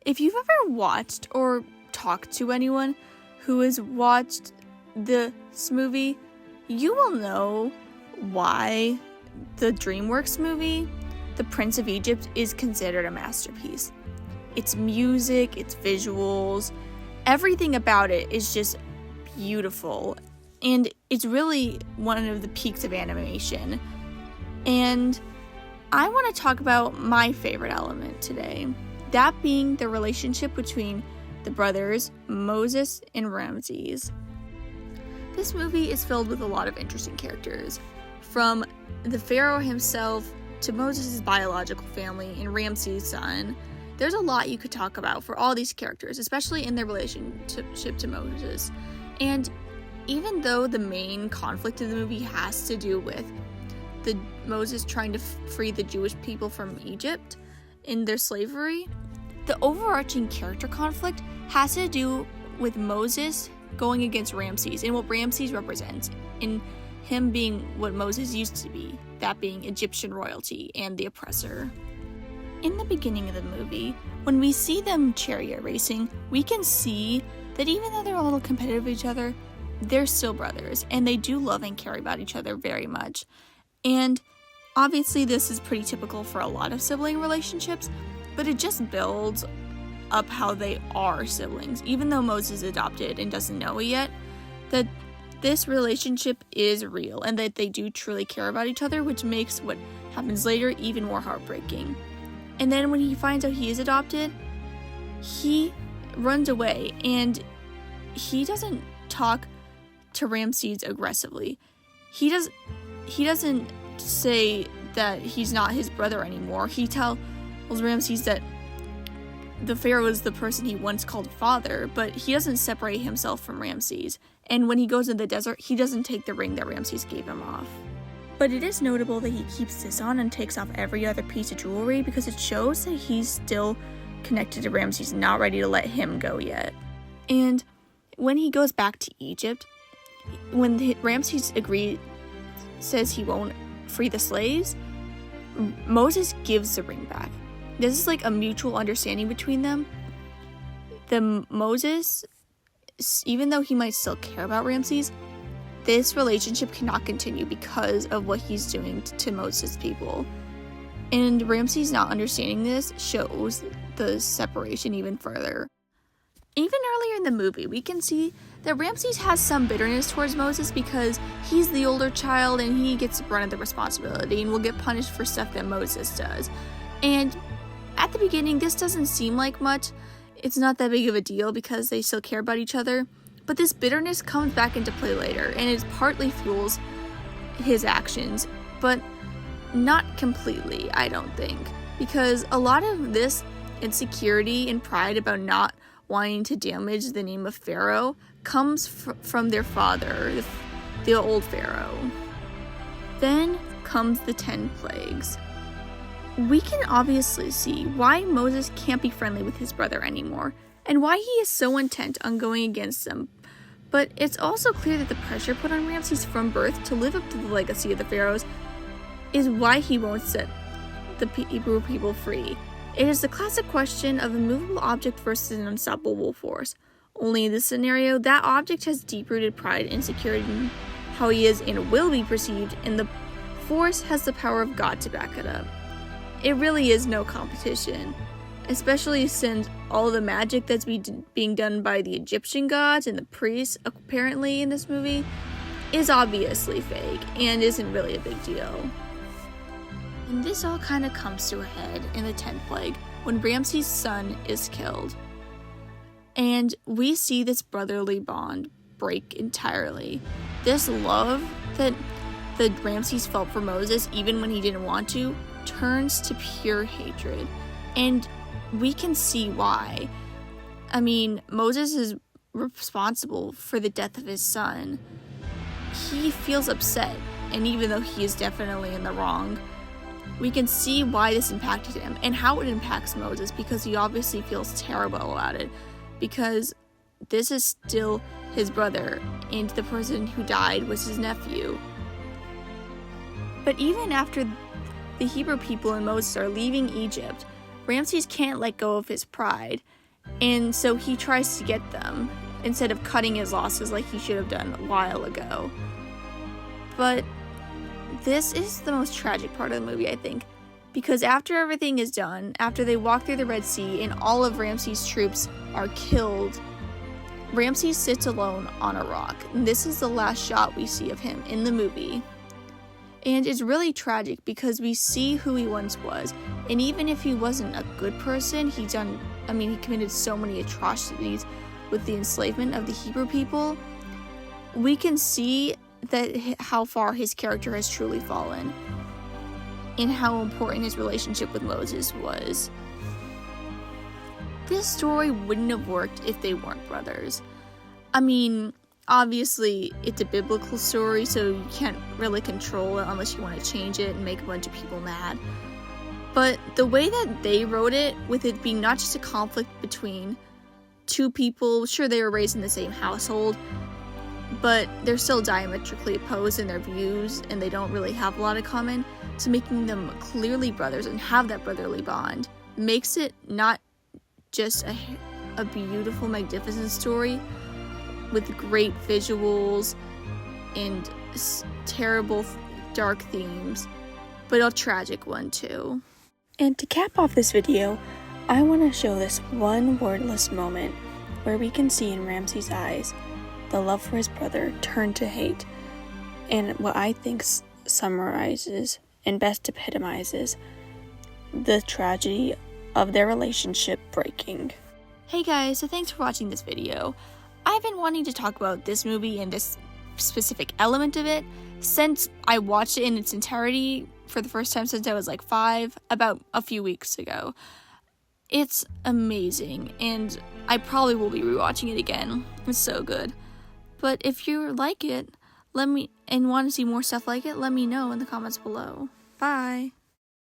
If you've ever watched or talked to anyone who has watched this movie, you will know why the DreamWorks movie, The Prince of Egypt, is considered a masterpiece. Its music, its visuals, everything about it is just beautiful. And it's really one of the peaks of animation. And I want to talk about my favorite element today. That being the relationship between the brothers, Moses and Ramses. This movie is filled with a lot of interesting characters, from the pharaoh himself to Moses' biological family and Ramses' son. There's a lot you could talk about for all these characters, especially in their relationship to Moses. And even though the main conflict of the movie has to do with Moses trying to free the Jewish people from Egypt in their slavery, the overarching character conflict has to do with Moses going against Ramses and what Ramses represents, in him being what Moses used to be, that being Egyptian royalty and the oppressor. In the beginning of the movie, when we see them chariot racing, we can see that even though they're a little competitive with each other, they're still brothers, and they do love and care about each other very much. And obviously this is pretty typical for a lot of sibling relationships, but it just builds up how they are siblings, even though Moses is adopted and doesn't know it yet, that this relationship is real and that they do truly care about each other, which makes what happens later even more heartbreaking. And then when he finds out he is adopted, he runs away, and he doesn't talk to Ramses aggressively. He doesn't say that he's not his brother anymore. He tells Ramses that the pharaoh is the person he once called father, but he doesn't separate himself from Ramses. And when he goes in the desert, he doesn't take the ring that Ramses gave him off. But it is notable that he keeps this on and takes off every other piece of jewelry, because it shows that he's still connected to Ramses, not ready to let him go yet. And when he goes back to Egypt, when Ramses says he won't free the slaves, Moses gives the ring back. This is like a mutual understanding between them. Moses, even though he might still care about Ramses, this relationship cannot continue because of what he's doing to Moses' people. And Ramses not understanding this shows the separation even further. Even earlier in the movie, we can see that Ramses has some bitterness towards Moses because he's the older child and he gets the brunt of the responsibility and will get punished for stuff that Moses does. And at the beginning, this doesn't seem like much. It's not that big of a deal because they still care about each other. But this bitterness comes back into play later, and it partly fuels his actions, but not completely, I don't think. Because a lot of this insecurity and pride about not wanting to damage the name of Pharaoh comes from their father, the old Pharaoh. Then comes the 10 plagues. We can obviously see why Moses can't be friendly with his brother anymore, and why he is so intent on going against them. But it's also clear that the pressure put on Ramses from birth to live up to the legacy of the pharaohs is why he won't set the Hebrew people free. It is the classic question of a movable object versus an unstoppable force. Only in this scenario, that object has deep-rooted pride and security in how he is and will be perceived, and the force has the power of God to back it up. It really is no competition, especially since all the magic that's being done by the Egyptian gods and the priests, apparently in this movie, is obviously fake and isn't really a big deal. And this all kind of comes to a head in the 10th plague, when Ramses' son is killed. And we see this brotherly bond break entirely. This love that Ramses felt for Moses, even when he didn't want to, turns to pure hatred. And we can see why. I mean, Moses is responsible for the death of his son. He feels upset, and even though he is definitely in the wrong, we can see why this impacted him and how it impacts Moses, because he obviously feels terrible about it, because this is still his brother, and the person who died was his nephew. But even after the Hebrew people and Moses are leaving Egypt, Ramses can't let go of his pride, and so he tries to get them instead of cutting his losses like he should have done a while ago. But this is the most tragic part of the movie, I think, because after everything is done, after they walk through the Red Sea and all of Ramses' troops are killed, Ramses sits alone on a rock. And this is the last shot we see of him in the movie. And it's really tragic because we see who he once was. And even if he wasn't a good person, he committed so many atrocities with the enslavement of the Hebrew people. We can see that how far his character has truly fallen and how important his relationship with Moses was. This story wouldn't have worked if they weren't brothers. Obviously, it's a biblical story, so you can't really control it unless you want to change it and make a bunch of people mad. But the way that they wrote it, with it being not just a conflict between two people, sure, they were raised in the same household, but they're still diametrically opposed in their views, and they don't really have a lot in common, so making them clearly brothers and have that brotherly bond makes it not just a beautiful, magnificent story with great visuals and terrible, dark themes, but a tragic one too. And to cap off this video, I want to show this one wordless moment where we can see in Ramses' eyes the love for his brother turn to hate, and what I think summarizes and best epitomizes the tragedy of their relationship breaking. Hey guys, so thanks for watching this video. I've been wanting to talk about this movie and this specific element of it since I watched it in its entirety for the first time since I was like 5, about a few weeks ago. It's amazing, and I probably will be rewatching it again. It's so good. But if you like it, and want to see more stuff like it, let me know in the comments below. Bye!